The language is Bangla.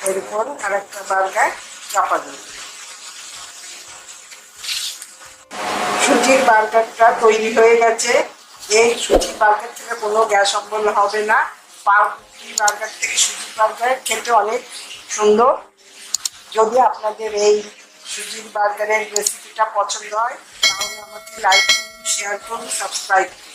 এরপর আরেকটা বার্গার চাপা দিই। সুজির বার্গারটা তৈরি হয়ে গেছে। এই সুজির বার্গার থেকে কোনো গ্যাস অম্বল হবে না। পাউরুটি বার্গার থেকে সুজির বার্গার খেতে অনেক সুন্দর। যদি আপনাদের এই সুজির বার্গারের রেসিপিটা পছন্দ হয় তাহলে আমাকে লাইক করুন, শেয়ার করুন, সাবস্ক্রাইব করুন।